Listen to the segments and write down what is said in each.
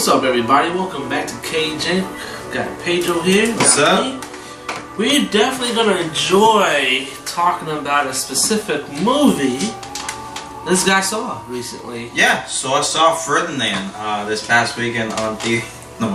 What's up, everybody? Welcome back to KJ. Got Pedro here. What's up? Me. We're definitely gonna enjoy talking about a specific movie this guy saw recently. Yeah, so I saw Ferdinand this past weekend on TV. No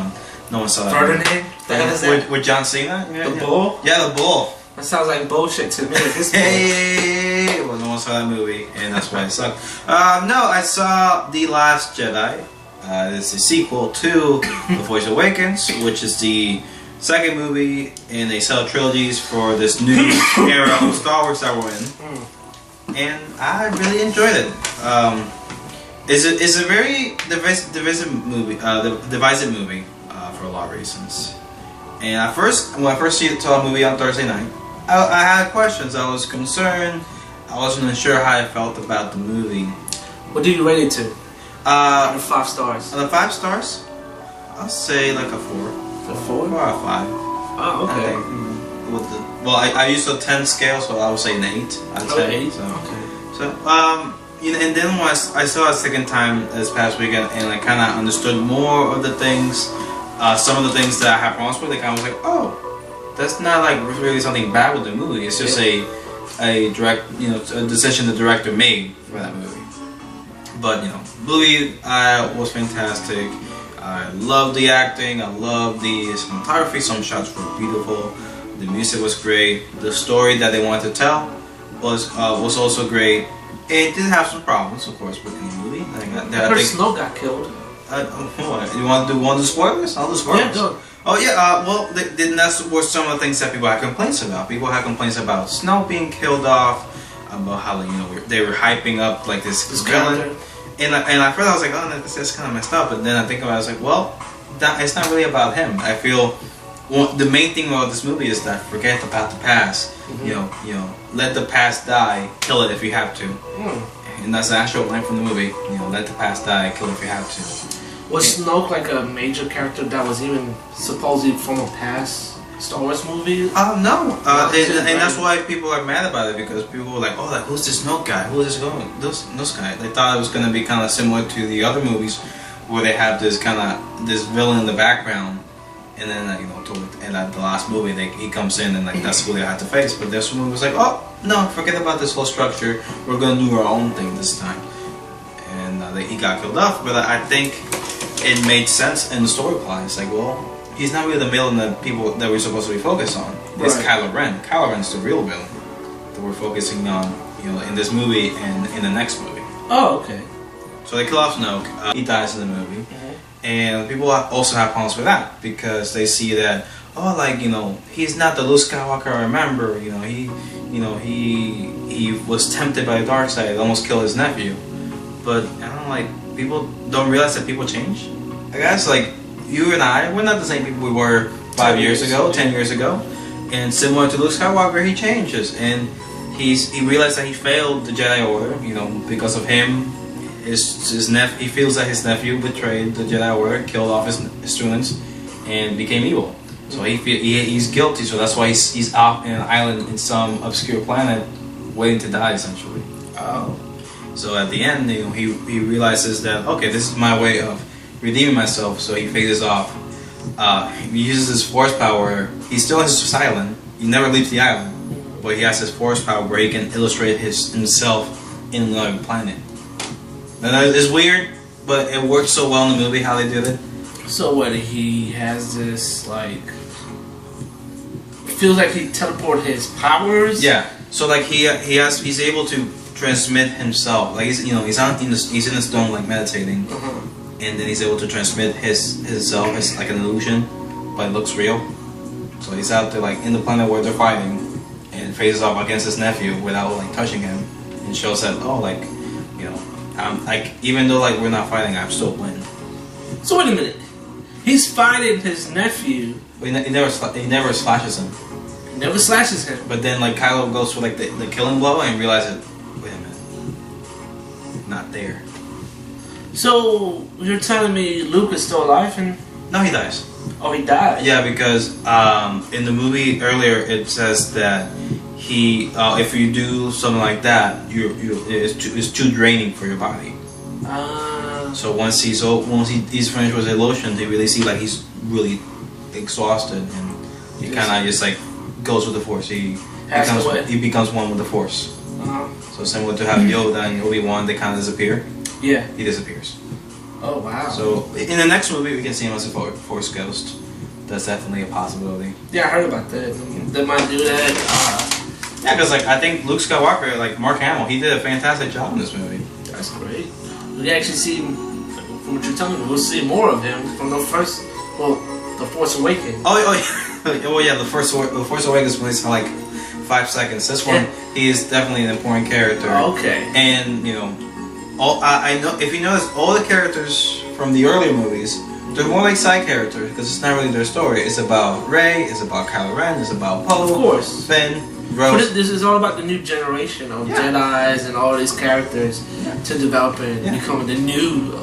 one saw that. Ferdinand? The hell is that? With John Cena? The Bull? Yeah, the Bull. That sounds like bullshit to me at this point. Hey, well, no one saw that movie, and that's why it sucked. No, I saw The Last Jedi. It's a sequel to The Force Awakens, which is the second movie in a set of trilogies for this new era of Star Wars that we're in. And I really enjoyed it. It's a very divisive movie, for a lot of reasons. And when I first saw the movie on Thursday night, I had questions. I was concerned. I wasn't sure how I felt about the movie. What did you rate it to? Out of 5 stars. Out of 5 stars, I'll say like a 4. A 4? 4 out of 5. Oh, okay. Well, I used a 10 scale, so I would say an 8 out of 10. Oh, 8? So, okay. So, and then when I saw it a second time this past weekend, and I kind of understood more of the things, some of the things that I had problems with, I kind of was like, oh, that's not like really something bad with the movie. It's just a direct, a decision the director made for that movie. But movie was fantastic. I love the acting. I love the cinematography. Some shots were beautiful. The music was great. The story that they wanted to tell was also great. It did have some problems, of course, with the movie. I heard Snow got killed. What? You want to do one of the spoilers? I'll do spoilers. Yeah, go. Oh yeah. Well, that's were some of the things that people had complaints about. People had complaints about Snow being killed off. About how they were hyping up like this villain. And at first I was like, oh, that's kind of messed up. But then I think about it, I was like, well, it's not really about him. I feel the main thing about this movie is that forget about the past. Mm-hmm. Let the past die, kill it if you have to. Mm. And that's the actual line from the movie. Let the past die, kill it if you have to. Was Snoke like a major character that was even supposedly from a past Star Wars movie? No. And that's why people are mad about it, because people were like, oh, like, who's this Snoke guy? Who is this going? This guy. They thought it was going to be kind of similar to the other movies where they have this villain in the background, and then at the last movie he comes in and that's who they had to face. But this movie was like, oh no, forget about this whole structure. We're going to do our own thing this time. And he got killed off, but I think it made sense in the story plot. It's like, well, he's not really the villain that people that we're supposed to be focused on. It's Kylo Ren. Kylo Ren's the real villain that we're focusing on, in this movie and in the next movie. Oh, okay. So they kill off Snoke. He dies in the movie, and people also have problems with that because they see that, he's not the Luke Skywalker I remember. He was tempted by the dark side, almost killed his nephew. But people don't realize that people change. I guess you and I, we're not the same people we were 5 years ago, 10 years ago. And similar to Luke Skywalker, he changes. And he realized that he failed the Jedi Order, because of him. He feels that his nephew betrayed the Jedi Order, killed off his students, and became evil. So he's guilty, so that's why he's out in an island in some obscure planet, waiting to die, essentially. Oh. So at the end, he realizes that, okay, this is my way of redeeming myself, so he phases off. He uses his force power. He still has his island. He never leaves the island, but he has his force power where he can illustrate himself in another planet. And it's weird, but it works so well in the movie how they did it. So what? He has this feels like he teleported his powers. Yeah. So he's able to transmit himself. He's in the stone meditating. And then he's able to transmit himself as an illusion, but it looks real. So he's out there in the planet where they're fighting, and faces off against his nephew without touching him, and shows that even though we're not fighting, I'm still winning. So wait a minute, he's fighting his nephew. But he never slashes him. He never slashes him. But then Kylo goes for the killing blow and realizes, wait a minute, not there. So you're telling me Luke is still alive and? No, he dies. Oh, he died. Yeah, because in the movie earlier it says that if you do something like that, it's too draining for your body. So once he's finished with his lotion, they really see like he's really exhausted, and he kind of just like goes with the Force. He becomes one with the Force. So similar to how Yoda and Obi-Wan, they kind of disappear. Yeah. He disappears. Oh wow. So in the next movie, we can see him as a Force ghost. That's definitely a possibility. Yeah, I heard about that. They might do that. Yeah, because like I think Luke Skywalker, like Mark Hamill, he did a fantastic job in this movie. That's great. We can actually see, from what you're telling me, we'll see more of him from the first, the Force Awakens. Oh yeah, the Force Awakens released for like 5 seconds. This one, he is definitely an important character. Oh, okay. And you know, I know if you notice, all the characters from the earlier movies, they're more like side characters because it's not really their story. It's about Rey, it's about Kylo Ren, it's about Poe, of course, Finn, Rose. But this is all about the new generation of Jedis and all these characters to develop and become the new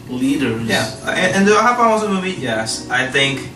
leaders. Yeah, and the Hot the movie, yes, I think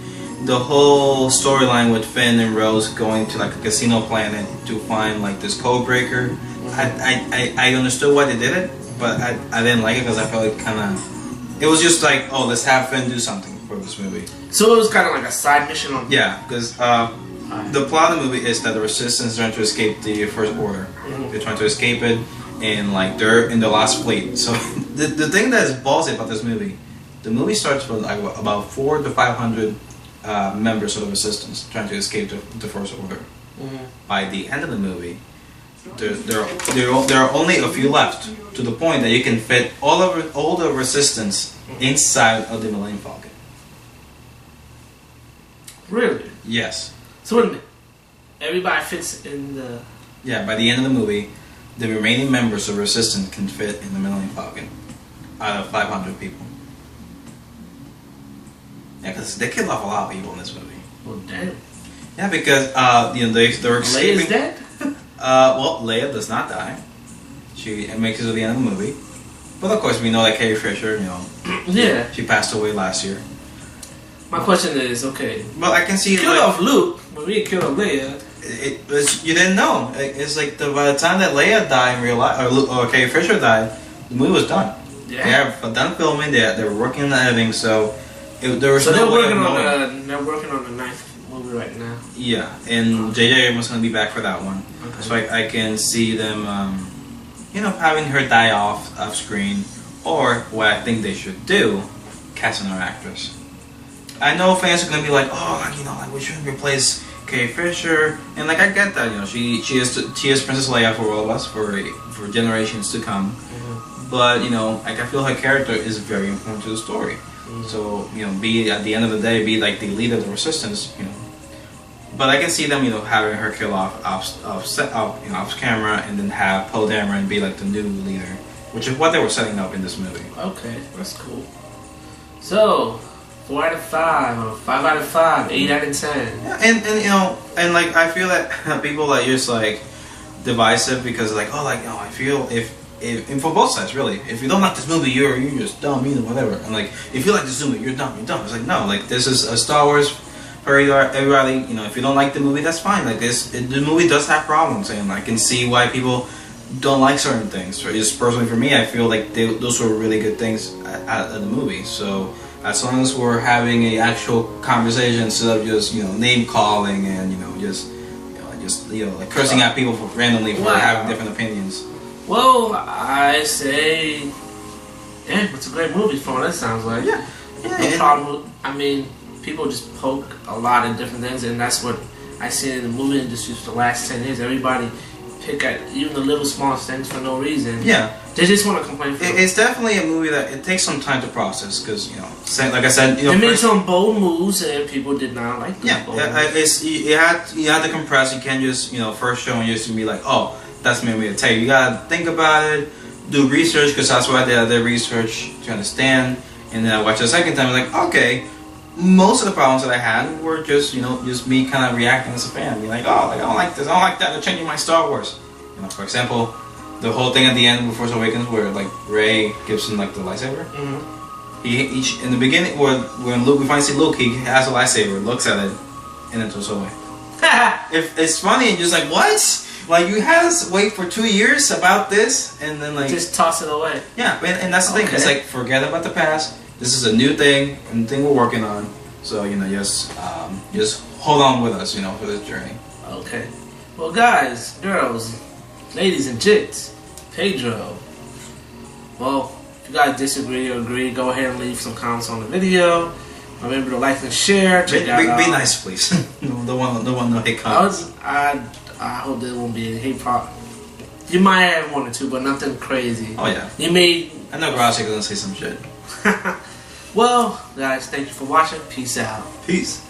the whole storyline with Finn and Rose going to like a casino planet to find like this code breaker. I understood why they did it, but I didn't like it because I felt it kind of. It was just like, oh, let's have Finn do something for this movie. So it was kind of like a side mission on. Yeah, because the plot of the movie is that the Resistance is trying to escape the First Order. They're trying to escape it, and like they're in the last fleet. So the thing that is ballsy about this movie, the movie starts with like about 400 to 500 members of the Resistance trying to escape the First Order. By the end of the movie, there are only a few left, to the point that you can fit all the Resistance inside of the Millennium Falcon. Really? Yes. So wait a minute. Everybody fits in the. Yeah, by the end of the movie, the remaining members of Resistance can fit in the Millennium Falcon out of 500 people. Yeah, because they killed off a lot of people in this movie. Well, damn. Yeah, because they're escaping. Leia's dead? Well, Leia does not die. She makes it to the end of the movie. But of course, we know that Carrie Fisher, she passed away last year. My question is, okay. Well, I can see killed off Luke, but we didn't kill off Leia. You didn't know. It's like by the time that Leia died in real life, or Carrie Fisher died, the movie was done. Yeah. They have done filming. They were working on the editing, so there was no they're way working of on they're working on the 9th movie right now. Yeah, and J.J. Abrams going to be back for that one. Okay. So I can see them, having her die off screen, or what I think they should do, cast another actress. I know fans are going to be like, we shouldn't replace Carrie Fisher, and like I get that, she is Princess Leia for all of us for generations to come. But I feel her character is very important to the story. So be at the end of the day, be like the leader of the Resistance. But I can see them, having her kill off camera, and then have Poe Dameron be like the new leader, which is what they were setting up in this movie. Okay, that's cool. So 4 out of 5, or 5 out of 5, 8 out of 10. Yeah, and like I feel that people are just like divisive because I feel if for both sides really, if you don't like this movie, you're just dumb, whatever. And like if you like this movie, you're dumb. It's like no, like this is a Star Wars for everybody. If you don't like the movie, that's fine. Like the movie does have problems, and I can see why people don't like certain things. Just personally for me, I feel like those were really good things at the movie. So as long as we're having an actual conversation instead of just name calling and like cursing at people randomly for having different opinions. Well, I say, it's a great movie from what it sounds like. Yeah. No problem. I mean, people just poke a lot of different things, and that's what I see in the movie industry for the last 10 years. Everybody pick at even the little smallest things for no reason. Yeah. They just want to complain. It's definitely a movie that it takes some time to process because like I said, they made some bold moves and people did not like them. You had to compress. You can't just first show and just be like, oh, that's maybe a tape. You gotta think about it, do research because that's why they did research to understand. And then I watched the second time. I'm like, okay, most of the problems that I had were just me kind of reacting as a fan, being like, oh, I don't like this, I don't like that. They're changing my Star Wars. For example, the whole thing at the end of Force Awakens where like Rey gives him like the lightsaber. He in the beginning when we finally see Luke, he has a lightsaber, looks at it, and then throws it away. If it's funny and just like what? Like, you had us wait for 2 years about this, and then like just toss it away. Yeah, and that's the thing. It's like, forget about the past. This is a new thing, and thing we're working on. So just hold on with us, for this journey. Okay. Well, guys, girls, ladies, and chicks, Pedro. Well, if you guys disagree or agree, go ahead and leave some comments on the video. Remember to like and share. Be nice, please. No hate comments. I hope there won't be any hate problem. You might have one or two, but nothing crazy. Oh yeah. I know Gracia's gonna say some shit. Well, guys, thank you for watching. Peace out. Peace.